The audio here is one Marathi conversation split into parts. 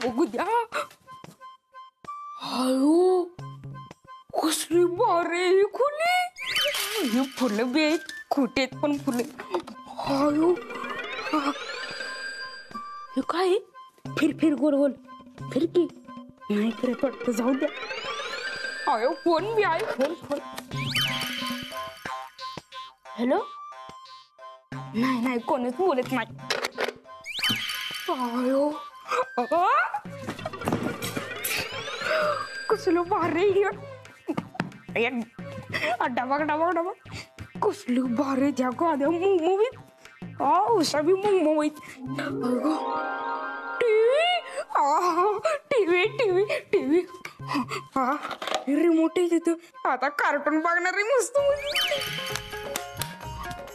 बघू द्या. अयो कसली बारे खुली. हे फुलं बी आहेत, खोटेत पण फुले. अयो हे काय? फिर फिर गोल गोल फिर की नाही फिर पडत. जाऊ द्या. अयो फोन बी आहे. Phone phone. हॅलो. नाही नाही कोणीच बोलत नाही. अयो कसलं भारी. डबा डबा डबा कसलं भारी. त्या गाद्या मुंबईत उषा बी मुंबईत. टीव्ही टीव्ही टीव्ही हा रिमोट आहे तिथं. आता कार्टून बघणार आहे मस्त.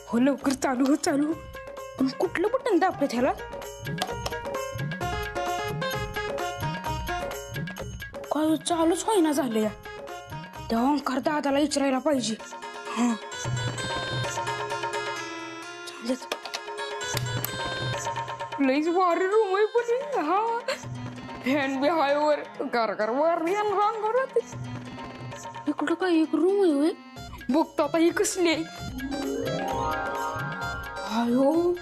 हो लवकर चालू हो चालू. पण कुठलं बटन दाबलं त्याला? काय चालूच होईना झालं या. त्या ओंकार दादाला विचारायला पाहिजे. हा लईच भारी रूम आहे पण. हा फॅन बी हाय वर गार वर रांग. इकडं काय एक रूम आहे होय. बघतो आता ही कसली आहे. अयो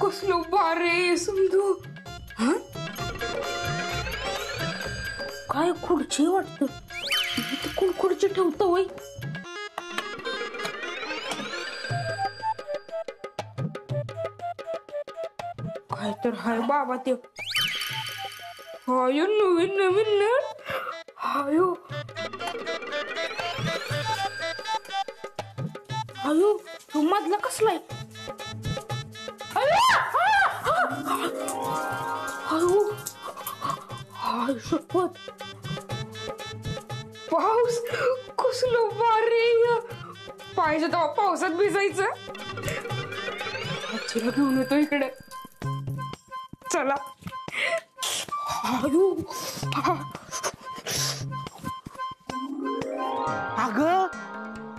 कसलं भारी समजू. हा काय खुर्ची वाटत. कोण खुर्ची ठेवतो होय. काय तर हाय बाबा ते. हायो नवीन नवीन नट. हायो हायो तू मधला कसलाय. हायो हाय शपथ. पाऊस कसलं भारी. पाहिजे तेव्हा पावसात भिजायचं. आजीला घेऊन येतो इकडे. चला. अगं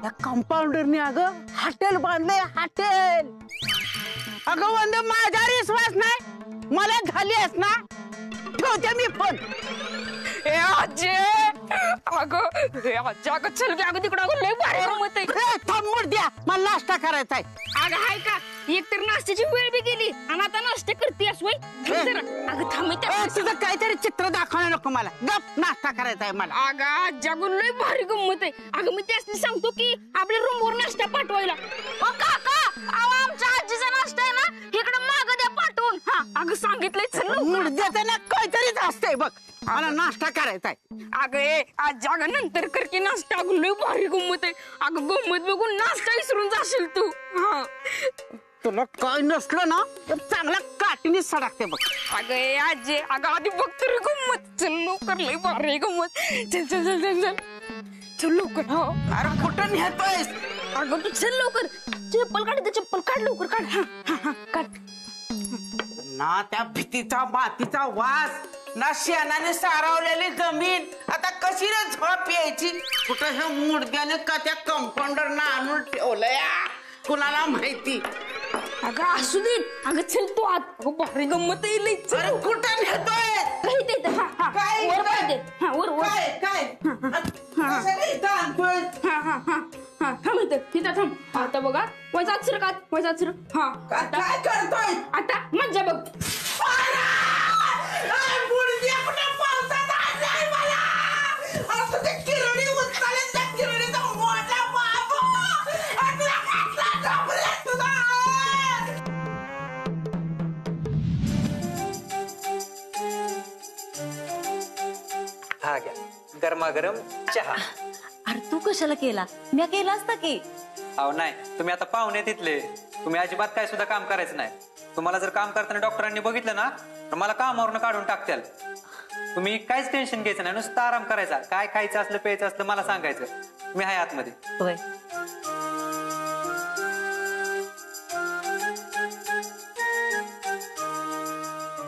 या कंपाऊंडरने अगं हॉटेल बांधलंय. हॉटेल. अगं वंदे माझा विश्वास नाही. मला झाली आहेस ना. ठेवते मी फोन. ए आजी अगं हे आजी अगं चल की. अगं तिकडं अगं लय भारी मत आहे. थांबून द्या मला नाश्ता करायचा आहे. अगं हाय का एक तर नाश्त्याची वेळ बी गेली आणि आता नाश्ता करतेस वय. अगं थांब. तुझं काहीतरी चित्र दाखवणं नको मला. गप नाश्ता करायचा आहे मला. अगं आजी अगं लय भारी गंमत आहे. अगं मी त्यासनी सांगतो की आपल्या रूमवर नाश्ता पाठवायला. हो काका आमच्या आजीचा नाश्ता आहे ना इकडे मागं द्या पाठवून. हा अगं सांगितलंय चल. देताना काहीतरीच असतंय बघ. मला नाश्ता करायचा आहे. अगं ए आजी अगं नंतर कर की नाश्ता. अगं लय भारी गंमत आहे. अगं गंमत बघून नाश्ता विसरून जाशील तू. हा तुला काय नसलं ना तर चांगला काठीने सडाकते बघ. अगं ए आजी अगं आधी बघ तरी गंमत. चल लवकर लय भारी गंमत. चल चल चल चल चल चल लवकर. हो अरे कुठं नेतोयस. अगं तू चल लवकर. चप्पल काढ. चप्पल काढ लवकर काढ. हा काढ ना. त्या भीतीचा मातीचा वास ना शेणाने सारवलेली जमीन. आता कशी रे झोप यायची. कुठं हे मुडद्याने का त्या कंपाऊंडरनं आणून ठेवलंय कुणाला माहिती. अगं असू दे. अगं चल तू आत. अगं भारी गंमत येईल. अरे कुठं नेतोय. काय वर पाहिजे. हा वर वर. काय थांब इथं. तिथं थांब. आता बघा वयचा अक्षर का वयचा अक्षर. हा काय करतोय. आता मज्जा बघ. हा घ्या गरमागरम चहा. अरे तू कशाला केला. मी केला असता की. अहो नाही तुम्ही आता पाहुणे तिथले. तुम्ही अजिबात काय सुद्धा काम करायचं नाही. तुम्हाला जर काम करताना डॉक्टरांनी बघितलं ना तर मला कामावरून काढून टाकत्याल. तुम्ही काहीच टेन्शन घ्यायचं नाही. नुसतं आराम करायचा. काय खायचं असलं प्यायचं असलं मला सांगायचं. मी आहे आतमध्ये. होय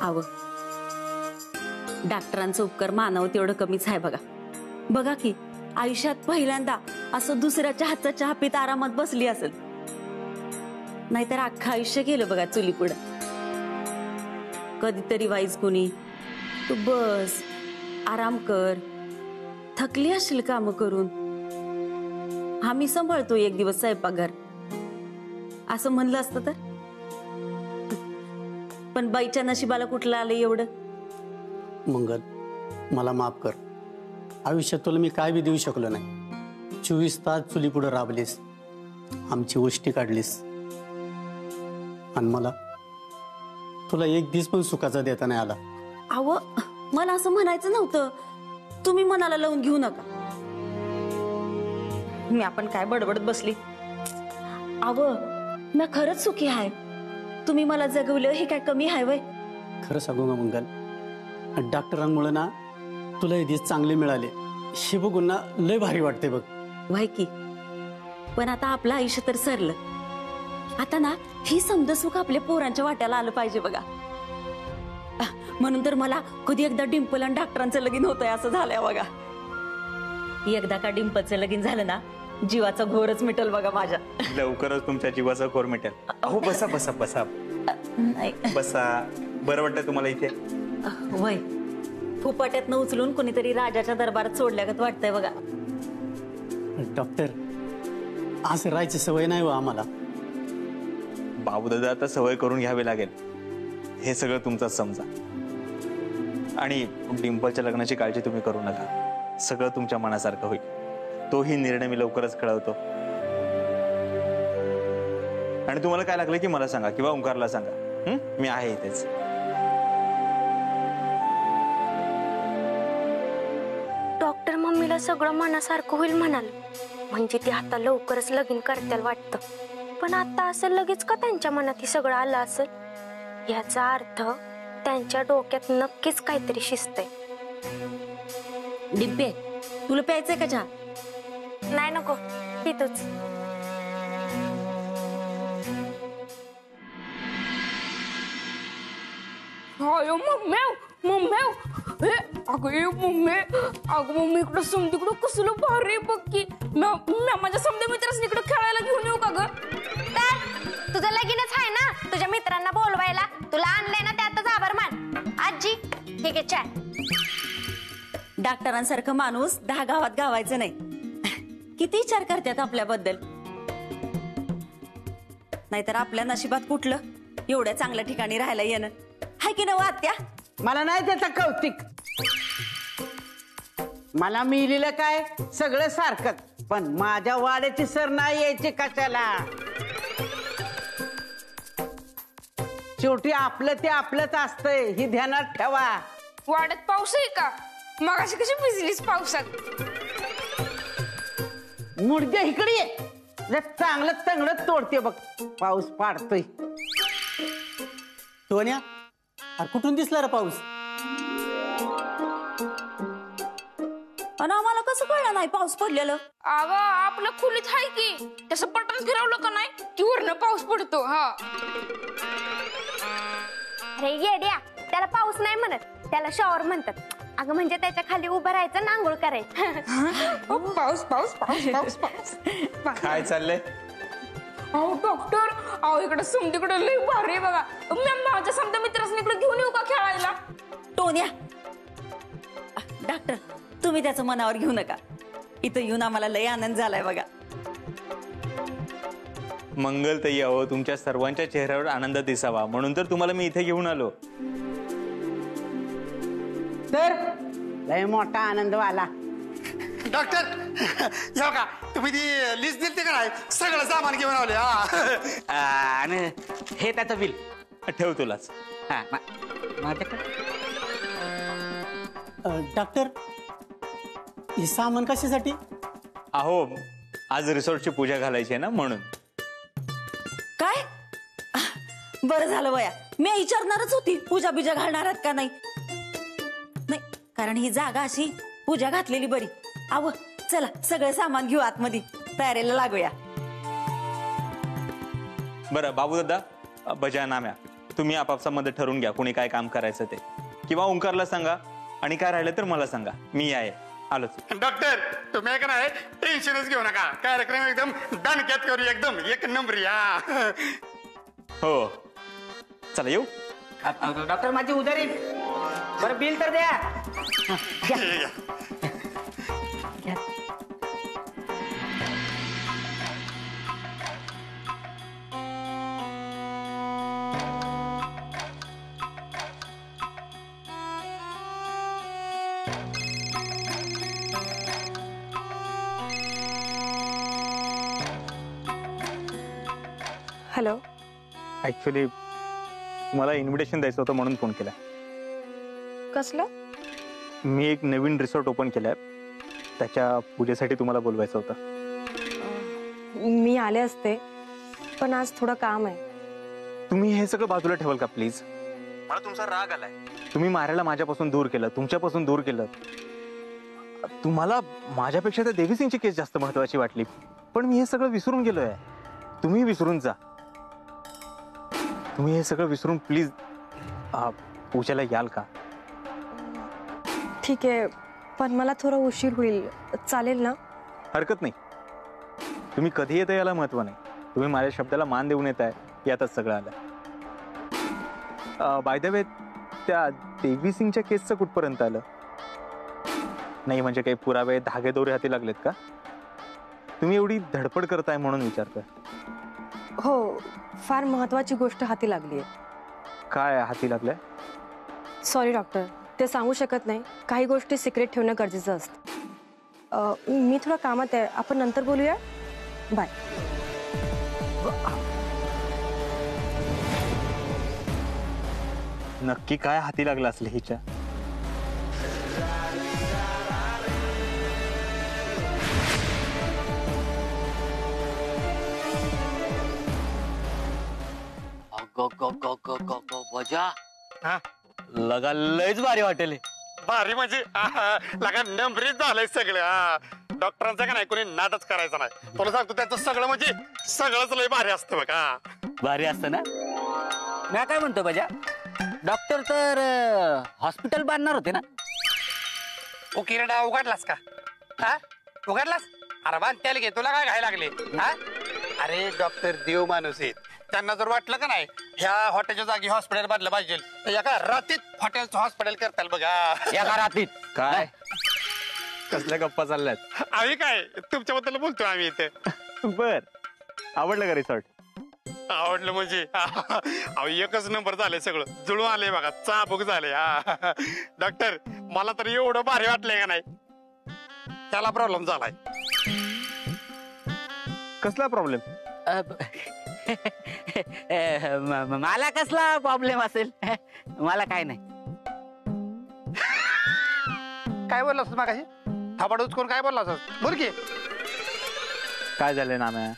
आव डॉक्टरांचं उपकार मानावं तेवढं कमीच आहे बघा. बघा की आयुष्यात पहिल्यांदा असं दुसऱ्याच्या हातचा चहा पित आरामात बसली असेल. नाहीतर अख्खं आयुष्य गेलं बघा चुली पुढं. कधीतरी वाईज कुणी तू बस, आराम कर. थकली असशील काम करून. आम्ही सांभाळतो एक दिवस स्वयंपाकघर असं म्हणलं असतं तर. पण बाईच्या नशिबाला कुठलं आलं एवढं. मंगल, मला माफ कर. आयुष्यात तुला मी काय बी देऊ शकलो नाही. 24 तास चुली पुढे राबलीस, आमची गोष्टी काढलीस, आणि मला तुला एक दिवस पण सुखाचा देता नाही आला. अव, मला असं म्हणायचं नव्हतं. तुम्ही मनाला लावून घेऊ नका. मी आपण काय बडबडत बसली. अव, मी खरंच सुखी आहे. तुम्ही मला जगवलं हे काय कमी आहे वय. खरं सांगू का मंगल, डॉक्टरांमुळे ना तुला हे दिवस चांगले मिळाले हे बघून ना लय भारी वाटते बघ. व्हाय की, पण आता आपलं आयुष्य तर सरलं. आता ना ही समज सुख आपल्या पोरांच्या वाट्याला आलं पाहिजे बघा. म्हणून तर मला कधी एकदा डिंपल आणि डॉक्टरांचं लगीन होतंय असं झालंय बघा. एकदा का डिंपलचं लगीन झालं ना, जीवाचा घोरच मिटल बघा माझ्या. लवकरच तुमच्या जीवाचा घोर मिटेल. अहो बसा बसा बसा नाही बसा. बरं वाटतं तुम्हाला इथे? वय फुपाट्यातनं उचलून कोणीतरी राजाच्या दरबारात सोडल्यागत वाटतंय बघा. डॉक्टर, असं राहायची सवय नाही हो आम्हाला. बाबूदादा आता सवय करून घ्यावी लागेल. हे सगळं तुमचं समजा. आणि डिंपलच्या लग्नाची काळजी तुम्ही करू नका. सगळं तुमच्या मनासारखं होईल. तोही निर्णय मी लवकरच कळवतो. आणि तुम्हाला काय लागलं की मला सांगा किंवा ओंकारला सांगा. मी आहे इथेच. डॉक्टर मम्मीला सगळं मनासारखं होईल म्हणाल, म्हणजे ती आता लवकरच लगीन करत्याल वाटतं. पण आता असं लगेच का त्यांच्या मनात हे सगळं आलं असेल? याचा अर्थ त्यांच्या डोक्यात नक्कीच काहीतरी शिस्तय. डिंपे, तुला प्यायचंय का चहा? नाही नको, पितोच. हाय मम्मी, हे अगं मम्मी इकडं समतीकडं कसलं भारी बघ की. माझ्या समजा मित्रांनी इकडं खेळायला घेऊन येऊ का ग? तुझं लगीनच आहे ना, तुझ्या मित्रांना बोलवायला. तुला आणलंय ना त्यातच आभार मान. आजी ठीक आहे चाय. डॉक्टरांसारखं माणूस 10 गावात गावायचं नाही. किती विचार करतात आपल्याबद्दल. नाहीतर आपल्या नशिबात कुठलं एवढ्या चांगल्या ठिकाणी राहायला येणं. हाय की नव्ह आत्या? मला नाही त्याचं कौतिक. मला मिळलेलं काय सगळं सारखंच, पण माझ्या वाड्याची सर नाही यायची कशाला. शेवटी आपलं ते आपलंच असतंय ही ध्यानात ठेवा. वाड्यात पाऊस आहे का? मगाशी कशी भिजलीस पावसात? मुडद्या इकडे ये, जर चांगलं तंगडत तोडते बघ. पाऊस पाडतोय. टोन्या, अरे कुठून दिसला रे पाऊस? आणि आम्हाला कसं कळलं नाही पाऊस पडलेलं? अगं आपलं खोलीत आहे की, तसं बटन फिरवलं का नाही की वरनं पाऊस पडतो. हा अरे येड्या, त्याला पाऊस नाही म्हणत, त्याला शॉवर म्हणतात. अगं म्हणजे त्याच्या खाली उभं राहायचं ना आंघोळ करायचं. पाऊस पाऊस पाऊस पाऊस पाऊस. काय चाललंय? अहो डॉक्टर, अहो इकडे समतीकडे लई भारी आहे बघा. माझ्या समजा मित्रांनी इकडे घेऊन येऊ का खेळायला? टोन्या, डॉक्टर तुम्ही त्याचं मनावर घेऊ नका. इथं येऊन आम्हाला लय आनंद झालाय बघा. मंगलताई, अहो तुमच्या सर्वांच्या चेहऱ्यावर आनंद दिसावा म्हणून तर तुम्हाला मी इथे घेऊन आलो. तर लय मोठा आनंद वाला. डॉक्टर, या का तुम्ही ती लिस्ट दिली का नाही? सगळं सामान घेऊन आले. आणि हे त्याचं बिल ठेव तुलाच. डॉक्टर, हे सामान कशासाठी? अहो आज रिसॉर्टची पूजा घालायची आहे ना म्हणून. काय? बरं झालं वया, मी विचारणारच होती पूजा बिजा घालणार आहात का नाही. नाही, कारण ही जागा अशी पूजा घातलेली बरी. आव चला सगळं सामान घेऊ आतमध्ये, तयारीला लागूया. बरं बाबूदादा, बजा नाम्या, तुम्ही आपापसा मध्ये ठरवून घ्या कोणी काय काम करायचं ते. किंवा ओंकारला सांगा, आणि काय राहिलं तर मला सांगा. मी आहे आलोच. डॉक्टर तुम्ही का नाही टेन्शनच घेऊ नका. कार्यक्रम एकदम दणक्यात करू, एकदम एक नंबर. हो चला येऊ. डॉक्टर माझी उधारी बरं बिल तर द्या. हॅलो. ऍक्च्युली मला इन्व्हिटेशन द्यायचं होतं म्हणून फोन केला. कसलं? मी एक नवीन रिसॉर्ट ओपन केलाय, त्याच्या पूजेसाठी तुम्हाला बोलवायचं होतं. मी आले असते पण आज थोडं काम आहे. तुम्ही हे सगळं बाजूला ठेवाल का प्लीज? मला तुमचा राग आलाय. तुम्ही मारायला माझ्यापासून दूर केलं, तुमच्यापासून दूर केलं. तुम्हाला माझ्यापेक्षा तर देवी सिंगची केस जास्त महत्वाची वाटली, पण मी हे सगळं विसरून गेलोय. तुम्ही विसरून जा. तुम्ही हे सगळं विसरून प्लीज पूजेला याल का? ठीक आहे, पण मला थोडा उशीर होईल, चालेल ना? हरकत नाही. तुम्ही कधी येता याला महत्व नाही. तुम्ही माझ्या शब्दाला मान देऊन येत आहे यातच सगळं आलं. बाय द वे, त्या देवी सिंगच्या केसचं कुठपर्यंत आलं? नाही म्हणजे काही पुरावे धागे दोरे हाती लागलेत का? तुम्ही एवढी धडपड करताय म्हणून विचारतोय. हो, फार महत्वाची गोष्ट हाती लागली आहे. काय हाती लागलंय? सॉरी डॉक्टर, ते सांगू शकत नाही. काही गोष्टी सिक्रेट ठेवणं गरजेचं असतं. मी थोडं कामात आहे, आपण नंतर बोलूया. बाय. नक्की काय हाती लागलं असले हिच्या? बजा लगा लयच भारी हॉटेल आहे. भारी म्हणजे लगा नंबरीच झालंय सगळं. डॉक्टरांचा का नाही कोणी नादच करायचा नाही. तुला सांगतो त्याचं सगळं म्हणजे सगळंच लय भारी असतं बघा. भारी असतं ना. मी काय म्हणतो बजा, डॉक्टर तर हॉस्पिटल बांधणार होते ना? ओ किरणा, उघडलास का? हा उघडलास? अरे बांध त्याला घे, तुला काय घायला लागले? हा अरे डॉक्टर देव माणूस आहेत. त्यांना जर वाटलं का नाही ह्या हॉटेलच्या जागी हॉस्पिटल बांधलं पाहिजे तर एका रात्रीत हॉटेलचं हॉस्पिटल करताल बघा. एका रात्रीत? काय कसल्या गप्पा चालल्यात? आम्ही काय तुमच्याबद्दल बोलतो आम्ही इथे. बर, आवडलं का रिसॉर्ट? आवडलं म्हणजे अहो एकच नंबर झाले, सगळं जुळून आले बघा, चाबूक झाले. डॉक्टर मला तर एवढं भारी वाटलंय का नाही. त्याला प्रॉब्लेम झालाय. कसला प्रॉब्लेम? मला कसला प्रॉब्लेम असेल? मला काय नाही. काय बोललास मागाशी? थापाड उचकून काय बोललास? बोल की. काय झालंय नाम्या?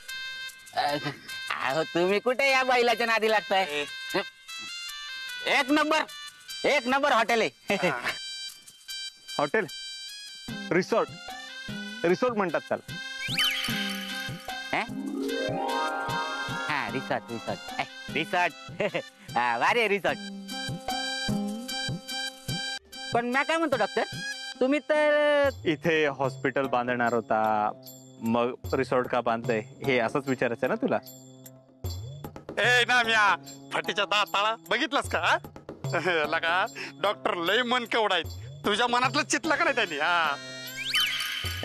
अहो तुम्ही कुठे या बैलाच्या नादी लागताय? एक नंबर हॉटेल आहे. हॉटेल? रिसॉर्ट? रिसॉर्ट म्हणतात त्याला. हा रिसॉर्ट वारे रिसॉर्ट. पण मी काय म्हणतो डॉक्टर, तुम्ही तर इथे हॉस्पिटल बांधणार होता, मग रिसॉर्ट का बांधतय हे असंच विचारायचं ना तुला? ए नाम्या, फटीच्या दाताळा बघितलास का? लगा डॉक्टर लय मन केवढा आहे. तुझ्या मनातलं चितलं का नाही त्यांनी?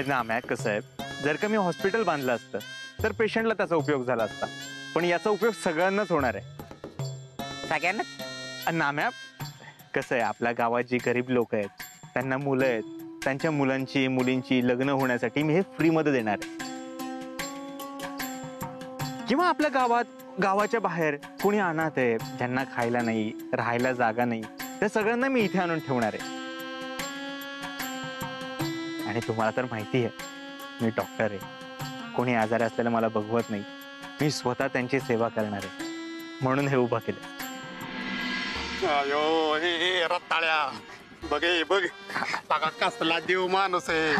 नाम्या कसं आहे, जर का मी हॉस्पिटल बांधलं असतं तर पेशंटला त्याचा उपयोग झाला असता, पण याचा उपयोग सगळ्यांनाच होणार आहे. सगळ्यांना? नाम्या कसं आहे, आपल्या गावात जी गरीब लोक आहेत त्यांना मुलं आहेत, त्यांच्या मुलांची मुलींची लग्न होण्यासाठी मी हे फ्री मध्ये देणार आहे. किंवा आपल्या गावाच्या बाहेर कोणी अनाथ आहे, ज्यांना खायला नाही, राहायला जागा नाही, त्या सगळ्यांना मी इथे आणून ठेवणार आहे. आणि तुम्हाला तर माहिती आहे मी डॉक्टर आहे. कोणी आजारी असलेलं मला बघवत नाही. मी स्वतः त्यांची सेवा करणार आहे, म्हणून हे उभं केलं. अयो हे रताळ्या बघ कसला देव माणूस आहे.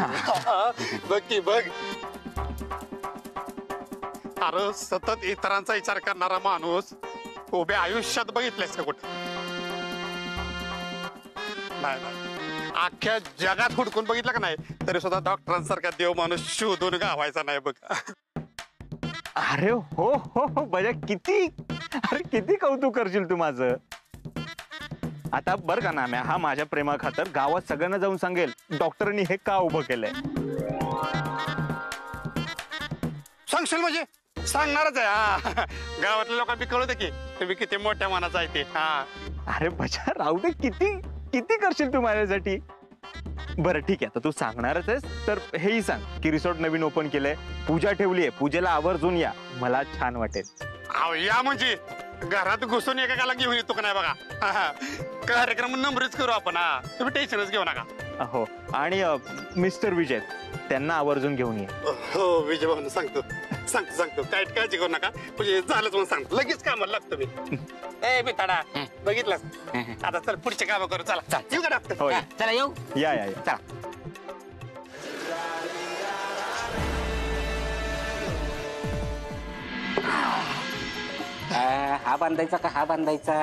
बघ की बघ. अरे सतत इतरांचा विचार करणारा माणूस उभ्या आयुष्यात बघितलंयस का कुठे? नाही, अख्ख्या जगात हुडकून बघितलं का नाही तरी सुद्धा डॉक्टरांसारखा देव माणूस शोधून गावायचा नाही बघ. अरे हो हो हो बजा, किती कौतुक करशील तू माझं. आता बरं का ना, हा माझ्या प्रेमा खातर गावात सगळ्यांना जाऊन सांगेल डॉक्टरांनी हे का उभं केलंय. सांगशील म्हणजे सांगणारच आहे. हा गावातल्या लोकांनी कळू दे की तुम्ही किती मोठ्या मनाचा आहे ते. हा अरे बजा राहू दे, किती किती करशील तू माझ्यासाठी. बरं ठीक आहे, आता तू सांगणारच आहेस तर हेही सांग की रिसॉर्ट नवीन ओपन केलंय, पूजा ठेवलीये, पूजेला आवर्जून या, मला छान वाटेल. अहो या म्हणजे घरात घुसून एकेकाला घेऊन येतो का नाही बघा. हा, कार्यक्रम नंबरच करू आपण. हा तुम्ही टेन्शनच घेऊ नका. हो, आणि मिस्टर विजय त्यांना आवर्जून घेऊन ये. हो विजय भाऊन सांगतो सांगतो सांगतो, काय काळजी करू नका. म्हणजे झालंच म्हणून सांगतो, लगेच कामाला लागतो मी. ए बिताडा बघितलंस, आता चल पुढचे काम करू. चला येऊ का डॉक्टर. हो, चला येऊ. या या या. चला. हा बांधायचा का हा बांधायचा.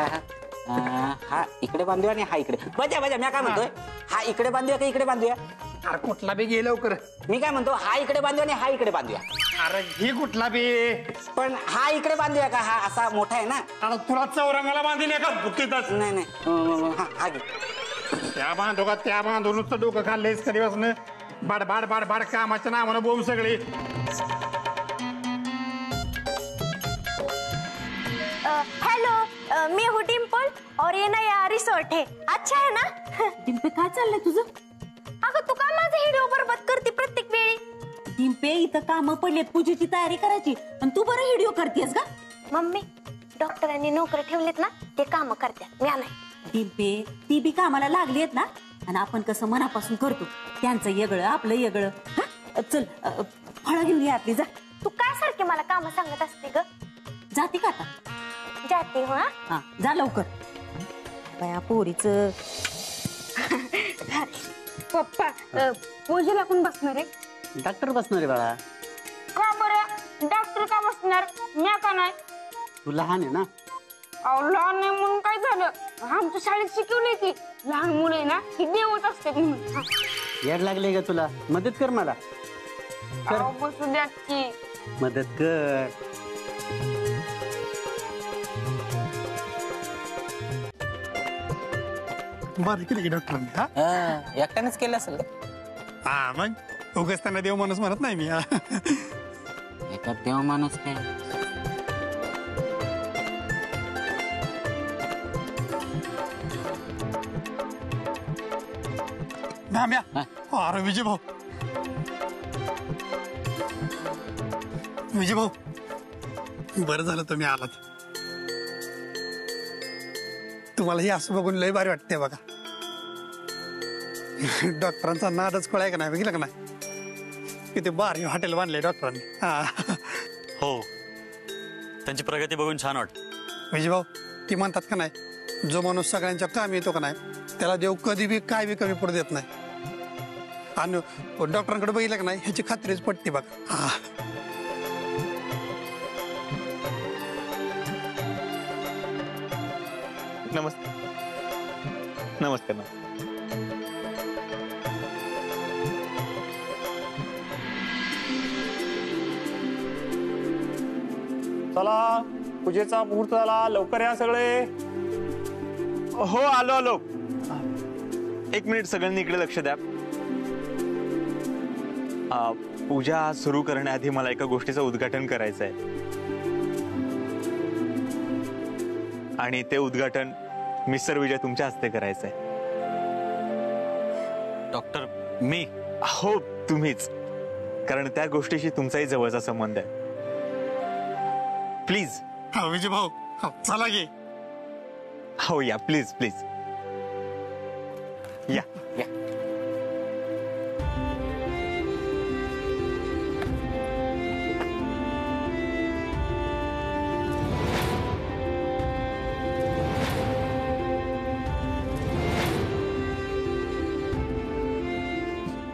हा इकडे बांधूया आणि हा इकडे. बजा बजा मी काय म्हणतोय, हा इकडे बांधूया का इकडे बांधूया. अरे कुठला बी गे लवकर. मी काय म्हणतो, हा इकडे बांधूया आणि हा इकडे बांधूया. अरे ही कुठला बी. पण हा इकडे बांधूया का, हा असा मोठा आहे ना. आता तुला चौरंगाला बांधील का बुक्कीतच. नाही नाही हा घे. त्या बांधू का त्या बांधून नुसतं डोकं खाल्लेस कधी बसणं. बाड बाड बाड बाड कामाच्या नावानं बोंब सगळी. हेलो, मैं हूँ डिम्पल और ये नया रिसोर्ट है. अच्छा है ना. डिंपे काय चाललंय तुझं. अगं तू का माझा व्हिडिओ बरबाद करते प्रत्येक वेळी. डिंपे इथं कामं पडलेत, पूजेची तयारी करायची आणि तू बरं व्हिडिओ करतेस का. मम्मी डॉक्टरांनी नोकरी ठेवलेत ना, ते काम करतात, मी नाही. डिंपे ती बी कामाला लागली आहेत ना, आणि आपण कसं मनापासून करतो, त्यांचं येगळं आपलं येगळं. चल फळं घेऊन ये आपली, जा. तू काय सारखी मला काम सांगत असते ग. जाते का आता. जाते हो. हा जा लवकर. बया पोरीच. पप्पा पूजेला कोण बसणार आहे. डॉक्टर बसणार आहे बाळा. का बरं डॉक्टर का बसणार, मी का नाही. तू लहान आहे ना. अहो लहान नाही म्हणून काय झालं, आमच्या शाळेत शिकवलंय की लहान मुले ना ही देवच असते म्हणून. येड लागले का तुला, मदत कर मला. अहो बसू द्या की. मदत कर. बारीक केली की डॉक्टरांनी. हा एकट्यानेच केलं असेल. हा मग उगाच त्यांना देव माणूस म्हणत नाही मी. एका देव माणूस काय. अरे विजय भाऊ, विजय भाऊ बरं झालं तुम्ही आलात. तुम्हाला हे असं बघून लय भारी वाटते बघा. डॉक्टरांचा नादच खोळाय का नाही, बघितलं का नाही. किती भारी हॉटेल बांधले डॉक्टरांनी. हो, त्यांची प्रगती बघून छान वाटत. विजय भाऊ ती म्हणतात का नाही, जो माणूस सगळ्यांच्या काम येतो का नाही, त्याला देव कधी बी काय बी कमी पडू देत नाही. आणि डॉक्टरांकडे बघितलं का नाही, ह्याची खात्रीच पटते बघा. नमस्ते नमस्ते. चला पूजेचा मुहूर्त झाला, लवकर या सगळे. हो आलो आलो. एक मिनिट सगळ्यांनी इकडे लक्ष द्या. पूजा सुरू करण्याआधी मला एका गोष्टीचं उद्घाटन करायचं आहे, आणि ते उद्घाटन मिस्टर विजय तुमच्या हस्ते करायचंय. डॉक्टर मी. हो तुम्हीच, कारण त्या गोष्टीशी तुमचाही जवळचा संबंध आहे. प्लीज. हा विजय भाऊ चला गे. हो या प्लीज प्लीज या.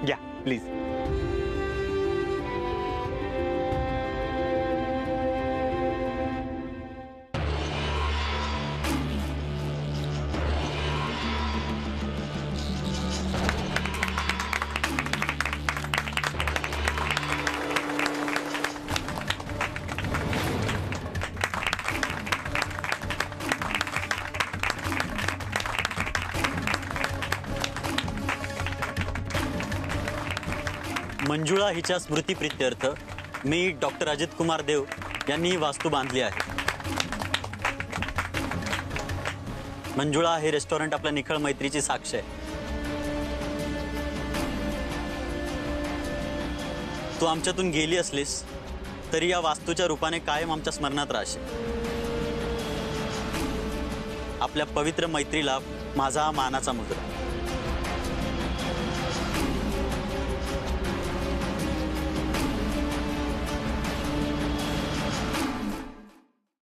या प्लीज. मंजुळा हिच्या स्मृतीप्रित्यर्थ मी डॉक्टर अजित कुमार देव यांनी ही वास्तू बांधली आहे. मंजुळा हे रेस्टॉरंट आपल्या निखळ मैत्रीची साक्ष आहे. तू आमच्यातून गेली असलीस तरी या वास्तूच्या रूपाने कायम आमच्या स्मरणात राहशील. आपल्या पवित्र मैत्रीला माझा मानाचा मुजरा.